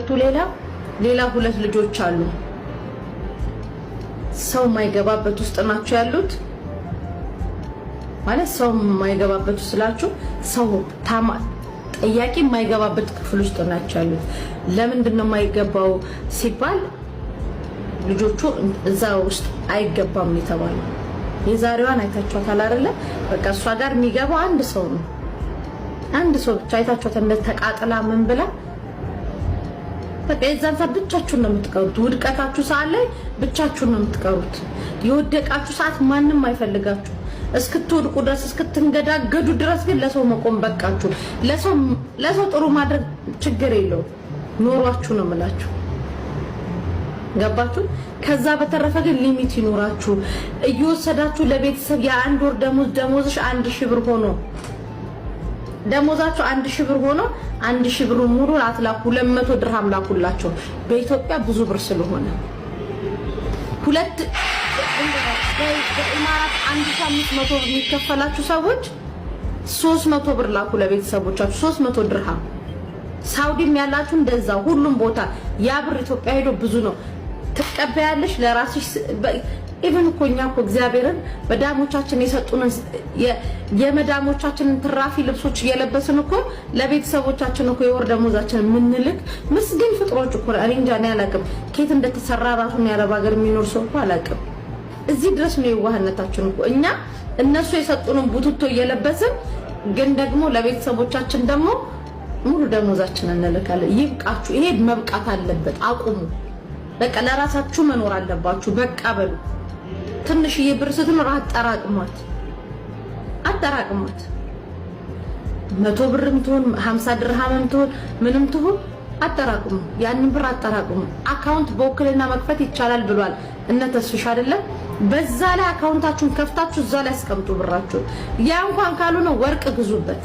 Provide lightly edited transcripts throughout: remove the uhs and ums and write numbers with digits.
ከሁለቱ ሌላ ሁለት ልጆች አሉ። ሰው ማይገባበት ውስጥ ናቸው ያሉት ማለት ሰው ማይገባበት ስላችሁ ሰው ጥያቄ ማይገባበት ክፍል ውስጥ ናቸው ያሉት። ለምንድን ነው ማይገባው ሲባል ልጆቹ እዛ ውስጥ አይገባም የተባለው። የዛሬዋን አይታችኋታል አይደለ? በቃ እሷ ጋር የሚገባው አንድ ሰው ነው። አንድ ሰው ብቻ አይታችኋት እንደተቃጠላ ምን ብላ በቃ የዛን ሰዓት ብቻችሁን ነው የምትቀሩት። ውድቀታችሁ ሰዓት ላይ ብቻችሁን ነው የምትቀሩት። የወደቃችሁ ሰዓት ማንም አይፈልጋችሁ። እስክትወድቁ ድረስ እስክትንገዳገዱ ድረስ ግን ለሰው መቆም በቃችሁ። ለሰው ጥሩ ማድረግ ችግር የለውም ኖሯችሁ ነው የምላችሁ። ገባችሁ? ከዛ በተረፈ ግን ሊሚት ይኖራችሁ። እየወሰዳችሁ ለቤተሰብ የአንድ ወር ደሞዝሽ 1000 ብር ሆኖ ደሞዛቸው 1000 ብር ሆኖ 1000 ብር ሙሉ አትላኩ። 200 ድርሃም ላኩላቸው በኢትዮጵያ ብዙ ብር ስለሆነ ሁለት በኢማራት 1500 ብር የሚከፈላችሁ ሰዎች 300 ብር ላኩ ለቤተሰቦቻችሁ 300 ድርሃም። ሳውዲም ያላችሁ እንደዛ ሁሉም ቦታ ያ ብር ኢትዮጵያ ሄዶ ብዙ ነው ትቀበያለሽ ለራስሽ። ኢቭን እኮ እኛ እኮ እግዚአብሔርን መዳሞቻችን የሰጡንን የመዳሞቻችንን ትራፊ ልብሶች እየለበስን እኮ ለቤተሰቦቻችን እኮ የወር ደሞዛችን ምንልክ ምስኪን ፍጥሮች እኮ እኔ እንጃ እኔ አላውቅም ከየት እንደተሰራ ራሱን ያረብ ሀገር የሚኖር ሰው እኮ አላውቅም። እዚህ ድረስ ነው የዋህነታችን እኮ እኛ እነሱ የሰጡንን ቡትቶ እየለበስን ግን ደግሞ ለቤተሰቦቻችን ደግሞ ሙሉ ደሞዛችንን እንልካለን። ይብቃችሁ። ይሄ መብቃት አለበት። አቁሙ። በቃ ለራሳችሁ መኖር አለባችሁ። በቃ በሉ። ትንሽዬ ብር ስትኖር አጠራቅሟት 100 ብርም ትሆን 50 ድርሃምም ትሆን ምንም ትሆን አጠራቅሙ። ያንን ብር አጠራቅሙ። አካውንት በወክልና መክፈት ይቻላል ብሏል እነ ተስፍሽ አይደለም? በዛ ላይ አካውንታችሁን ከፍታችሁ እዛ ላይ አስቀምጡ ብራችሁ። ያ እንኳን ካልሆነ ወርቅ ግዙበት።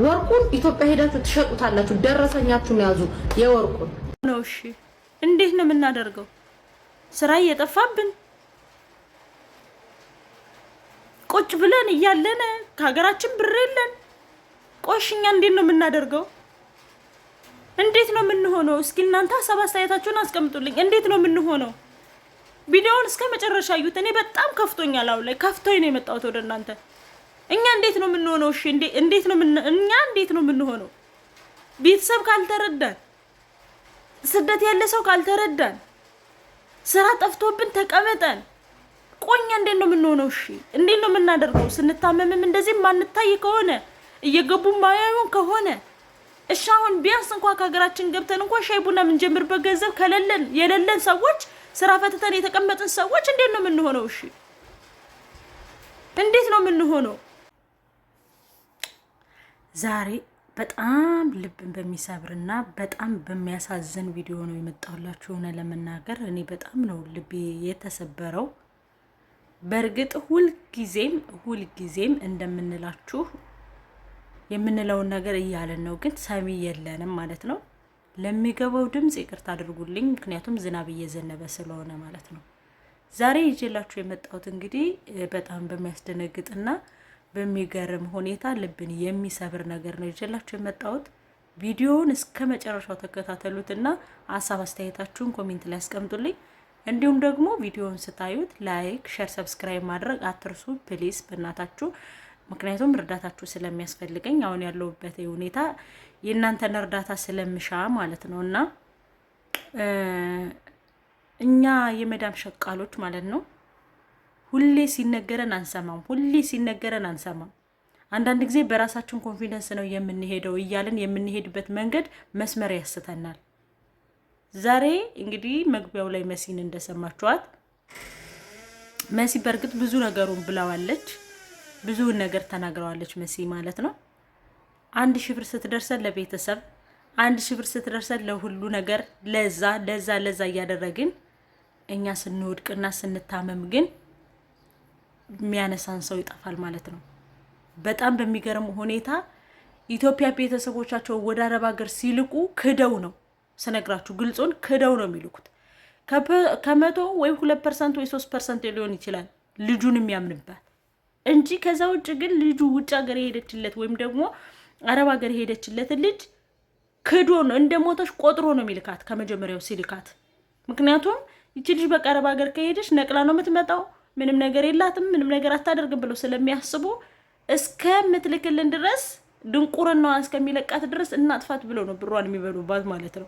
ወርቁን ኢትዮጵያ ሄዳችሁ ትሸጡታላችሁ። ደረሰኛችሁን ያዙ የወርቁን ነው። እሺ እንዴት ነው የምናደርገው? ስራ እየጠፋብን ቁጭ ብለን እያለን ከሀገራችን ብር የለን። ቆሽኛ እንዴት ነው የምናደርገው? እንዴት ነው የምንሆነው? እስኪ እናንተ ሀሳብ አስተያየታችሁን አስቀምጡልኝ። እንዴት ነው የምንሆነው? ቪዲዮውን እስከ መጨረሻ እዩት። እኔ በጣም ከፍቶኛል። አሁን ላይ ከፍቶኝ ነው የመጣሁት ወደ እናንተ። እኛ እንዴት ነው የምንሆነው? እሺ እንዴት ነው የምንሆነው? ቤተሰብ ካልተረዳን፣ ስደት ያለ ሰው ካልተረዳን፣ ስራ ጠፍቶብን ተቀመጠን ቆኛ እንዴት ነው የምንሆነው? እሺ እንዴት ነው የምናደርገው? ስንታመምም እንደዚህ ማንታይ ከሆነ እየገቡ ማያዩን ከሆነ እሺ አሁን ቢያንስ እንኳን ከሀገራችን ገብተን እንኳን ሻይ ቡና የምንጀምርበት ገንዘብ ከሌለን የሌለን ሰዎች ስራ ፈትተን የተቀመጥን ሰዎች እንዴት ነው የምንሆነው? እሺ እንዴት ነው የምንሆነው? ዛሬ በጣም ልብን በሚሰብርና በጣም በሚያሳዝን ቪዲዮ ነው የመጣሁላችሁ። ሆነ ለመናገር እኔ በጣም ነው ልቤ የተሰበረው። በእርግጥ ሁልጊዜም እንደምንላችሁ የምንለውን ነገር እያለን ነው፣ ግን ሰሚ የለንም ማለት ነው። ለሚገባው ድምጽ ይቅርታ አድርጉልኝ፣ ምክንያቱም ዝናብ እየዘነበ ስለሆነ ማለት ነው። ዛሬ ይዤላችሁ የመጣሁት እንግዲህ በጣም በሚያስደነግጥና በሚገርም ሁኔታ ልብን የሚሰብር ነገር ነው ይዤላችሁ የመጣሁት። ቪዲዮውን እስከ መጨረሻው ተከታተሉትና ሀሳብ አስተያየታችሁን ኮሜንት ላይ አስቀምጡልኝ። እንዲሁም ደግሞ ቪዲዮውን ስታዩት ላይክ፣ ሼር፣ ሰብስክራይብ ማድረግ አትርሱ ፕሊዝ በእናታችሁ። ምክንያቱም እርዳታችሁ ስለሚያስፈልገኝ አሁን ያለሁበት ሁኔታ የእናንተን እርዳታ ስለምሻ ማለት ነውና እኛ የመዳም ሸቃሎች ማለት ነው ሁሌ ሲነገረን አንሰማም። አንዳንድ ጊዜ በራሳችን ኮንፊደንስ ነው የምንሄደው እያልን የምንሄድበት መንገድ መስመር ያስተናል። ዛሬ እንግዲህ መግቢያው ላይ መሲን እንደሰማችኋት መሲ በርግጥ ብዙ ነገሩን ብላዋለች፣ ብዙ ነገር ተናግረዋለች መሲ ማለት ነው። 1000 ብር ስትደርሰን ለቤተሰብ 1000 ብር ስትደርሰን ለሁሉ ነገር ለዛ እያደረግን እኛ ስንወድቅና ስንታመም ግን የሚያነሳን ሰው ይጠፋል ማለት ነው። በጣም በሚገርም ሁኔታ ኢትዮጵያ ቤተሰቦቻቸው ወደ አረብ ሀገር ሲልቁ ክደው ነው ስነግራችሁ፣ ግልጹን ክደው ነው የሚልኩት። ከመቶ ወይ 2% ወይ 3% ሊሆን ይችላል ልጁን የሚያምንባት እንጂ ከዛ ውጭ ግን ልጁ ውጭ ሀገር ሄደችለት ወይም ደግሞ አረብ ሀገር ሄደችለት ልጅ ክዶን እንደሞተሽ ቆጥሮ ነው የሚልካት ከመጀመሪያው ሲልካት። ምክንያቱም ይቺ ልጅ በቀረብ ሀገር ከሄደች ነቅላ ነው የምትመጣው፣ ምንም ነገር የላትም፣ ምንም ነገር አታደርግም ብለው ስለሚያስቡ እስከምትልክልን ድረስ ድንቁርናዋን እስከሚለቃት ድረስ እናጥፋት ብለው ነው ብሯን የሚበሉባት ማለት ነው።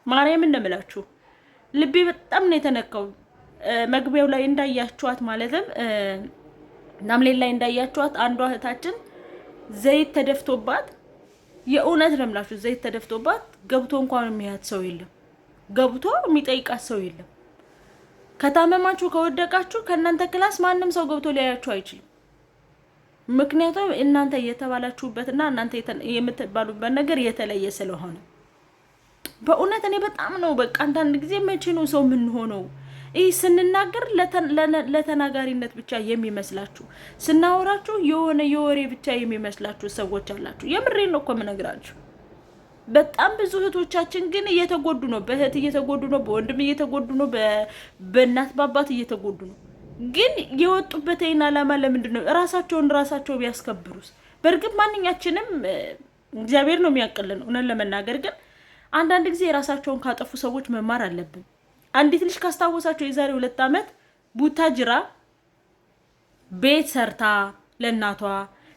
ማርያም እንደምላችሁ ልቤ በጣም ነው የተነካው። መግቢያው ላይ እንዳያችኋት ማለትም ናምሌን ላይ እንዳያችኋት አንዷ እህታችን ዘይት ተደፍቶባት፣ የእውነት ነው የምላችሁ ዘይት ተደፍቶባት ገብቶ እንኳን የሚያት ሰው የለም፣ ገብቶ የሚጠይቃት ሰው የለም። ከታመማችሁ ከወደቃችሁ ከእናንተ ክላስ ማንም ሰው ገብቶ ሊያያችሁ አይችልም። ምክንያቱም እናንተ እየተባላችሁበትና እናንተ የምትባሉበት ነገር የተለየ ስለሆነ በእውነት እኔ በጣም ነው በቃ አንዳንድ ጊዜ መቼ ነው ሰው ምን ሆነው ይህ ስንናገር ለተናጋሪነት ብቻ የሚመስላችሁ፣ ስናወራችሁ የሆነ የወሬ ብቻ የሚመስላችሁ ሰዎች አላችሁ። የምሬን ነው እኮ የምነግራችሁ። በጣም ብዙ እህቶቻችን ግን እየተጎዱ ነው። በእህት እየተጎዱ ነው፣ በወንድም እየተጎዱ ነው፣ በእናት በአባት እየተጎዱ ነው። ግን የወጡበት አይና አላማ ለምንድን ነው? ራሳቸው ቢያስከብሩስ? በእርግጥ ማንኛችንም እግዚአብሔር ነው የሚያቀልን እውነት ለመናገር ግን አንዳንድ ጊዜ ራሳቸውን ካጠፉ ሰዎች መማር አለብን። አንዲት ልጅ ካስታወሳቸው የዛሬ 2 ዓመት ቡታጅራ ቤት ሰርታ ለእናቷ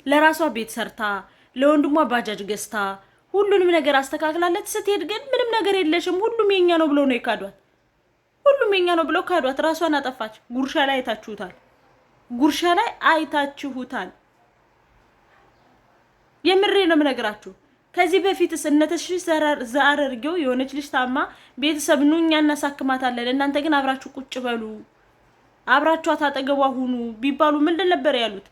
ለራሷ ቤት ሰርታ ለወንድሟ ባጃጅ ገዝታ ሁሉንም ነገር አስተካክላለች። ስትሄድ ግን ምንም ነገር የለሽም ሁሉም የኛ ነው ብለው ነው የካዷት። ሁሉም የኛ ነው ብለው ካዷት። ራሷን አጠፋች። ጉርሻ ላይ አይታችሁታል። የምሬ ነው የምነግራችሁ። ከዚህ በፊትስ እነተሽ ዘአረርገው የሆነች ልጅ ታማ ቤተሰብ ኑ እኛ እናሳክማታለን እናንተ ግን አብራችሁ ቁጭ በሉ አብራችሁ አታጠገቧ ሁኑ ቢባሉ ምንድን ነበር ያሉት?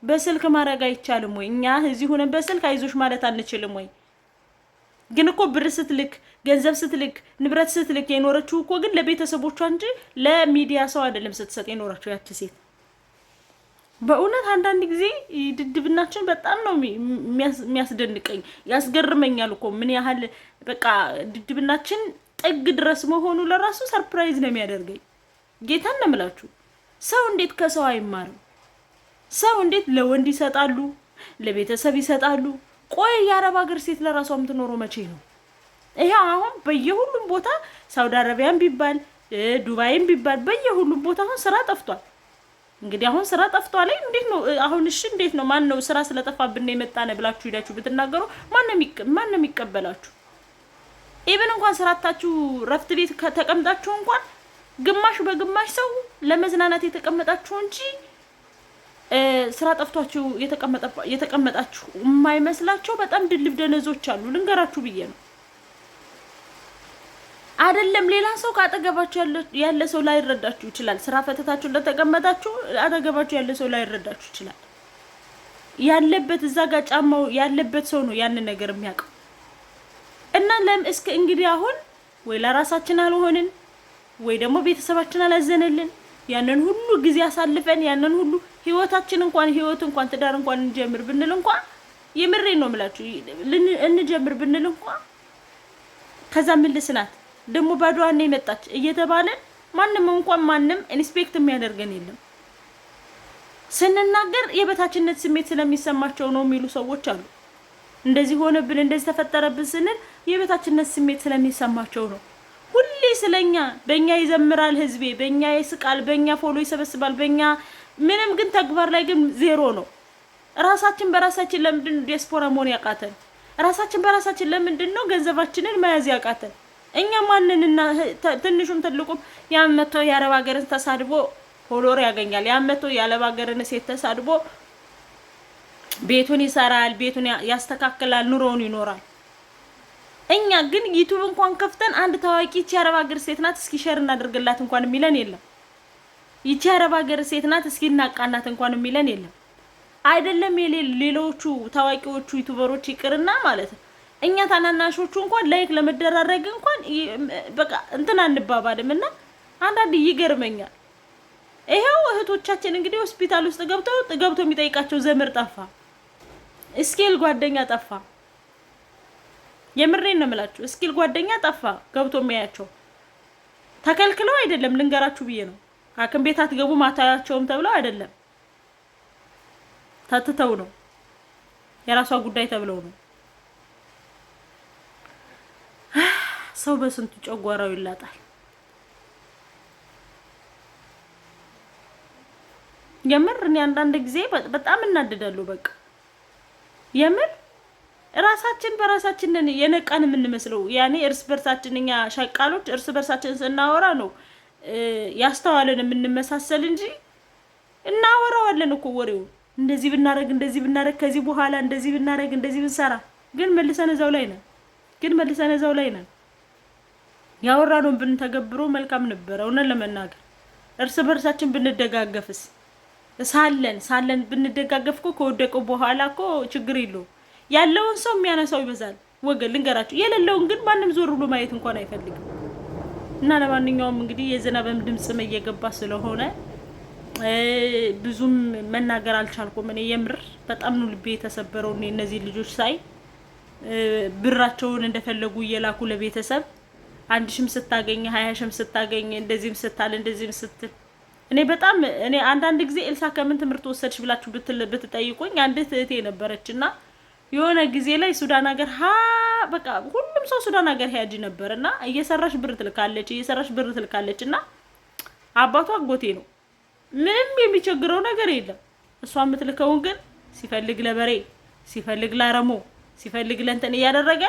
በስልክ ማድረግ አይቻልም ወይ? እኛ እዚህ ሆነን በስልክ አይዞሽ ማለት አንችልም ወይ? ግን እኮ ብር ስትልክ ገንዘብ ስትልክ ንብረት ስትልክ የኖረችው እኮ ግን ለቤተሰቦቿ እንጂ ለሚዲያ ሰው አይደለም ስትሰጥ የኖረችው ያቺ ሴት። በእውነት አንዳንድ ጊዜ ድድብናችን በጣም ነው የሚያስደንቀኝ፣ ያስገርመኛል እኮ ምን ያህል በቃ ድድብናችን ጥግ ድረስ መሆኑ ለራሱ ሰርፕራይዝ ነው የሚያደርገኝ። ጌታን ነው የምላችሁ። ሰው እንዴት ከሰው አይማርም? ሰው እንዴት ለወንድ ይሰጣሉ፣ ለቤተሰብ ይሰጣሉ? ቆይ የአረብ ሀገር ሴት ለራሷ የምትኖረው መቼ ነው? ይሄው አሁን በየሁሉም ቦታ ሳውዲ አረቢያን ቢባል ዱባይም ቢባል በየሁሉም ቦታ አሁን ስራ ጠፍቷል። እንግዲህ አሁን ስራ ጠፍቷል። እንዴት ነው አሁን? እሺ እንዴት ነው? ማን ነው ስራ ስለጠፋብን የመጣነ ብላችሁ ሄዳችሁ ብትናገሩ ማን ነው የሚቀበላችሁ? ኢቭን እንኳን ስራታችሁ ረፍት ቤት ተቀምጣችሁ እንኳን ግማሽ በግማሽ ሰው ለመዝናናት የተቀመጣችሁ እንጂ ስራ ጠፍቷችሁ የተቀመጣችሁ የማይመስላቸው በጣም ድልብ ደነዞች አሉ። ልንገራችሁ ብዬ ነው። አይደለም ሌላ ሰው ካጠገባችሁ ያለ ሰው ላይረዳችሁ ይችላል። ስራ ፈተታችሁ ለተቀመጣችሁ አጠገባችሁ ያለ ሰው ላይረዳችሁ ይችላል። ያለበት እዛ ጋር ጫማው ያለበት ሰው ነው ያን ነገር የሚያውቀው። እና እስከ እንግዲህ አሁን ወይ ለራሳችን አልሆንን ወይ ደግሞ ቤተሰባችን አላዘነልን ያንን ሁሉ ጊዜ አሳልፈን ያንን ሁሉ ህይወት እንኳን ትዳር እንኳን እንጀምር ብንል እንኳን የምሬን ነው የምላችሁ እንጀምር ብንል እንኳን ከዛ ምልስናት ደግሞ ባዷን ነው የመጣች እየተባለ ማንም ኢንስፔክት የሚያደርገን የለም። ስንናገር የበታችነት ስሜት ስለሚሰማቸው ነው የሚሉ ሰዎች አሉ። እንደዚህ ሆነብን እንደዚህ ተፈጠረብን ስንል የበታችነት ስሜት ስለሚሰማቸው ነው። ሁሌ ስለኛ በእኛ ይዘምራል ህዝቤ፣ በእኛ ይስቃል፣ በእኛ ፎሎ ይሰበስባል፣ በእኛ ምንም ግን ተግባር ላይ ግን ዜሮ ነው። ራሳችን በራሳችን ለምንድን ነው ዲያስፖራ መሆን ያቃተን? ራሳችን በራሳችን ለምንድን ነው ገንዘባችንን መያዝ ያቃተን? እኛ ማንንና ትንሹም ትልቁም ያመቶ የአረብ ሀገርን ተሳድቦ ፎሎወር ያገኛል። ያመቶ የአረብ ሀገርን ሴት ተሳድቦ ቤቱን ይሰራል፣ ቤቱን ያስተካክላል፣ ኑሮውን ይኖራል። እኛ ግን ዩቲዩብ እንኳን ከፍተን አንድ ታዋቂ ይቺ የአረብ ሀገር ሴት ናት እስኪ ሼር እናደርግላት እንኳን የሚለን የለም። ይቺ የአረብ ሀገር ሴት ናት እስኪ እናቃናት እንኳን የሚለን የለም። አይደለም ሌሎቹ ታዋቂዎቹ ዩቲዩበሮች ይቅርና ማለት ነው እኛ ታናናሾቹ እንኳን ላይክ ለመደራረግ እንኳን በቃ እንትን አንባባልም። እና አንዳንድ ይገርመኛል። ይሄው እህቶቻችን እንግዲህ ሆስፒታል ውስጥ ገብቶ የሚጠይቃቸው ዘመድ ጠፋ፣ እስኪል ጓደኛ ጠፋ። የምሬን ነው የምላችሁ፣ እስኪል ጓደኛ ጠፋ። ገብቶ የሚያያቸው ተከልክለው አይደለም ልንገራችሁ ብዬ ነው። ሐኪም ቤት አትገቡም አታያቸውም ተብለው አይደለም፣ ተትተው ነው የራሷ ጉዳይ ተብለው ነው። ሰው በስንቱ ጨጓራው ይላጣል። የምር እኔ አንዳንድ ጊዜ በጣም እናደዳለሁ። በቃ የምር ራሳችን በራሳችን የነቃን የምንመስለው ያኔ እርስ በርሳችን እኛ ሸቃሎች እርስ በርሳችን ስናወራ ነው ያስተዋለን የምንመሳሰል እንጂ እናወራዋለን እኮ ወሬው እንደዚህ ብናረግ ከዚህ በኋላ እንደዚህ ብናረግ እንደዚህ ብንሰራ ግን መልሰን እዛው ላይ ነን። ያወራነውን ብንተገብሮ መልካም ነበር። እውነት ለመናገር እርስ በርሳችን ብንደጋገፍስ ሳለን ብንደጋገፍ እኮ ከወደቀው በኋላ እኮ ችግር የለውም። ያለውን ሰው የሚያነሳው ይበዛል። ወገን ልንገራችሁ፣ የሌለውን ግን ማንም ዞር ብሎ ማየት እንኳን አይፈልግም። እና ለማንኛውም እንግዲህ የዝናብም ድምጽም እየገባ ስለሆነ ብዙም መናገር አልቻልኩም። እኔ የምር በጣም ነው ልቤ የተሰበረው። እነዚህ ልጆች ሳይ ብራቸውን እንደፈለጉ እየላኩ ለቤተሰብ 1000ም ስታገኝ 20ሺም ስታገኝ እንደዚህም ስትል እኔ አንዳንድ ጊዜ ኤልሳ ከምን ትምህርት ወሰድሽ ብላችሁ ብትጠይቁኝ አንዲት እህቴ ነበረችና የሆነ ጊዜ ላይ ሱዳን ሀገር በቃ ሁሉም ሰው ሱዳን ሀገር ሄጂ ነበርና እየሰራሽ ብር ትልካለችና አባቷ አጎቴ ነው። ምንም የሚቸግረው ነገር የለም። እሷ የምትልከውን ግን ሲፈልግ ለበሬ ሲፈልግ ላረሞ ሲፈልግ ለእንትን እያደረገ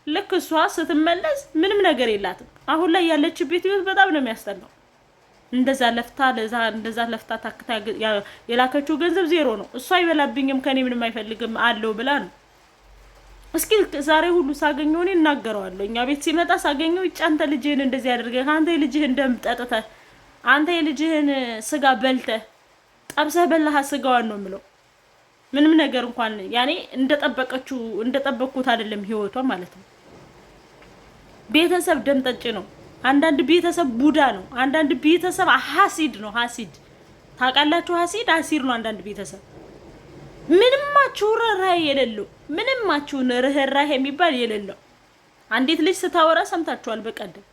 ልክ እሷ ስትመለስ ምንም ነገር የላትም። አሁን ላይ ያለችበት ህይወት በጣም ነው የሚያስጠላው። እንደዛ ለፍታ ታክታ የላከችው ገንዘብ ዜሮ ነው። እሷ አይበላብኝም ከኔ ምንም አይፈልግም አለው ብላ ነው። እስኪ ዛሬ ሁሉ ሳገኘው እኔ እናገረዋለሁ። እኛ ቤት ሲመጣ ሳገኘው አንተ ልጅህን እንደዚህ ያደርገህ፣ አንተ የልጅህን ደም ጠጥተህ፣ አንተ የልጅህን ስጋ በልተህ ጠብሰህ በላህ ስጋዋን ነው የምለው። ምንም ነገር እንኳን ያኔ እንደጠበቅኩት አይደለም ህይወቷ ማለት ነው። ቤተሰብ ደም ጠጭ ነው። አንዳንድ ቤተሰብ ቡዳ ነው። አንዳንድ ቤተሰብ ሐሲድ ነው። ሐሲድ ታውቃላችሁ? ሐሲድ ነው። አንዳንድ ቤተሰብ ምንማችሁ ርህራሄ የሚባል የሌለው አንዲት ልጅ ስታወራ ሰምታችኋል። በቀደም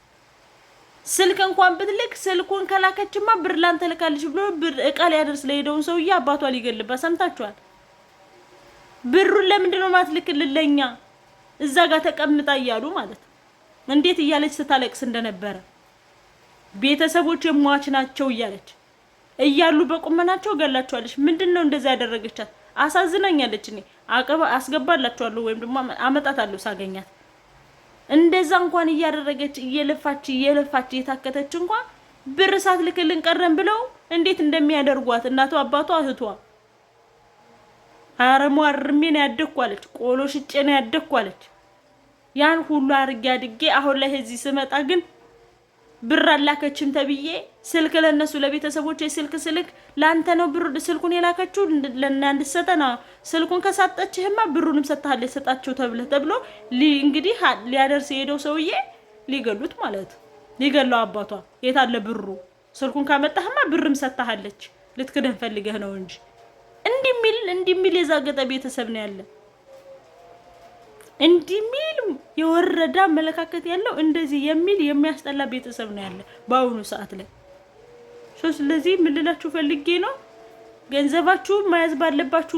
ስልክ እንኳን ብትልክ ስልኩን ከላከችማ ብር ላንተ ልካልሽ ብሎ ብር እቃ ሊያደርስ ለሄደውን ሰውዬ አባቷ ሊገልባ ሰምታችኋል። ብሩን ለምንድን ነው ማትልክልለኛ እዛ ጋር ተቀምጣ እያሉ ማለት ነው። እንዴት እያለች ስታለቅስ እንደነበረ ቤተሰቦች የሟች ናቸው እያለች እያሉ በቁመናቸው ገላቸዋለች። ምንድነው እንደዛ ያደረገቻት? አሳዝናኛለች። እኔ አስገባላችኋለሁ ወይም ደግሞ አመጣታለሁ ሳገኛት። እንደዛ እንኳን እያደረገች እየለፋች የታከተች እንኳን ብር ሳትልክልን ቀረን ብለው እንዴት እንደሚያደርጓት እናቷ አባቷ እህቷ አረሙ አርሜን ያደኳለች ቆሎ ሽጬን ያደኳለች። ያን ሁሉ አድጌ አሁን ላይ እዚህ ስመጣ ግን ብር አላከችም ተብዬ ስልክ ለነሱ ለቤተሰቦች ስልክ ላንተ ነው ብር ስልኩን የላከችው ለእናንተ ሰጠና ስልኩን ከሳጠችህማ ብሩንም ሰጣለች ሰጣቸው ተብሎ እንግዲህ ሊያደርስ የሄደው ሰውዬ ሊገሉት ማለት ሊገለው አባቷ የታለ ብሩ ስልኩን ካመጣህማ ብርም ሰጣለች ልትክደን ፈልገህ ነው እንጂ እንዲሚል የዛገጠ ቤተሰብ ነው ያለ። እንዲሚል የወረዳ መለካከት ያለው እንደዚህ የሚል የሚያስጠላ ቤተሰብ ነው ያለ በአሁኑ ሰዓት ላይ። ስለዚህ ምን ልላችሁ ፈልጌ ነው ገንዘባችሁ መያዝ ባለባችሁ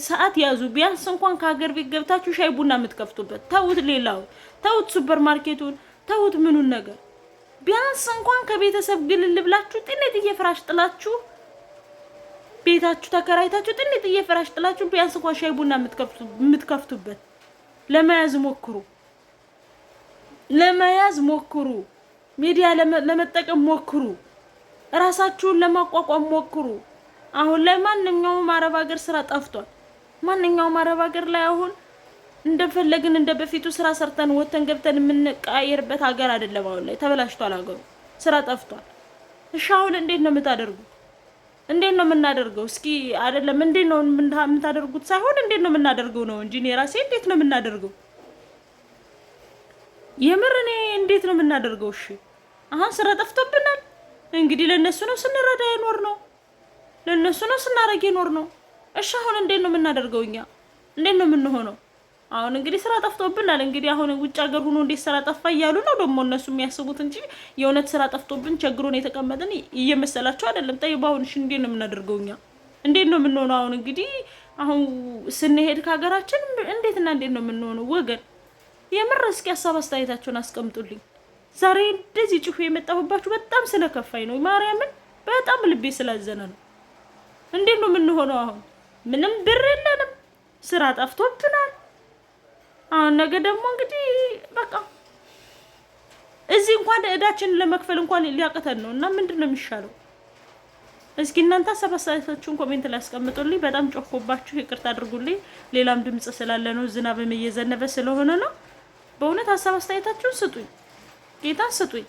ሰዓት ያዙ። ቢያንስ እንኳን ከሀገር ቤት ገብታችሁ ሻይ ቡና የምትከፍቱበት ተውት፣ ሌላው ተውት፣ ሱፐር ማርኬቱን ተውት፣ ምኑን ነገር ቢያንስ እንኳን ከቤተሰብ ግልል ብላችሁ ጥንጥዬ ፍራሽ ጥላችሁ ቤታችሁ ተከራይታችሁ ጥንጥዬ ፍራሽ ጥላችሁ ቢያንስ እንኳን ሻይ ቡና የምትከፍቱበት ለመያዝ ሞክሩ። ሚዲያ ለመጠቀም ሞክሩ። ራሳችሁን ለማቋቋም ሞክሩ። አሁን ላይ ማንኛውም አረብ ሀገር ስራ ጠፍቷል። ማንኛውም አረብ ሀገር ላይ አሁን እንደፈለግን እንደበፊቱ ስራ ሰርተን ወተን ገብተን የምንቀያየርበት ሀገር አይደለም። አሁን ላይ ተበላሽቷል ሀገሩ፣ ስራ ጠፍቷል። እሺ አሁን እንዴት ነው የምታደርጉት? እንዴት ነው የምናደርገው? እስኪ አይደለም እንዴት ነው የምታደርጉት ሳይሆን እንዴት ነው የምናደርገው ነው እንጂ እኔ ራሴ እንዴት ነው የምናደርገው? የምር እኔ እንዴት ነው የምናደርገው? እሺ አሁን ስራ ጠፍቶብናል። እንግዲህ ለነሱ ነው ስንረዳ ይኖር ነው፣ ለነሱ ነው ስናረግ ይኖር ነው። እሺ አሁን እንዴት ነው የምናደርገው? እኛ እንዴት ነው የምንሆነው? አሁን እንግዲህ ስራ ጠፍቶብናል። እንግዲህ አሁን ውጭ ሀገር ሆኖ እንዴት ስራ ጠፋ እያሉ ነው ደግሞ እነሱ የሚያስቡት እንጂ የእውነት ስራ ጠፍቶብን ቸግሮን የተቀመጥን እየመሰላቸው አይደለም። ጠይባ አሁን እሺ እንዴት ነው የምናደርገው? እኛ እንዴት ነው የምንሆነው? አሁን እንግዲህ አሁን ስንሄድ ከሀገራችን እንዴት ነው የምንሆነው? ወገን የምር እስኪ ሀሳብ አስተያየታችሁን አስቀምጡልኝ። ዛሬ እንደዚህ ጭፉ የመጣሁባችሁ በጣም ስለከፋኝ ነው። ማርያምን በጣም ልቤ ስላዘነ ነው። እንዴት ነው የምንሆነው አሁን? ምንም ብር የለንም፣ ስራ ጠፍቶብናል። አሁን ነገ ደግሞ እንግዲህ በቃ እዚህ እንኳን እዳችንን ለመክፈል እንኳን ሊያቅተን ነው እና ምንድነው የሚሻለው? እስኪ እናንተ ሀሳብ አስተያየታችሁን ኮሜንት ላይ አስቀምጡልኝ። በጣም ጮኮባችሁ ይቅርታ አድርጉልኝ። ሌላም ድምጽ ስላለ ነው፣ ዝናብም እየዘነበ ስለሆነ ነው። በእውነት ሀሳብ አስተያየታችሁን ስጡኝ፣ ጌታ ስጡኝ።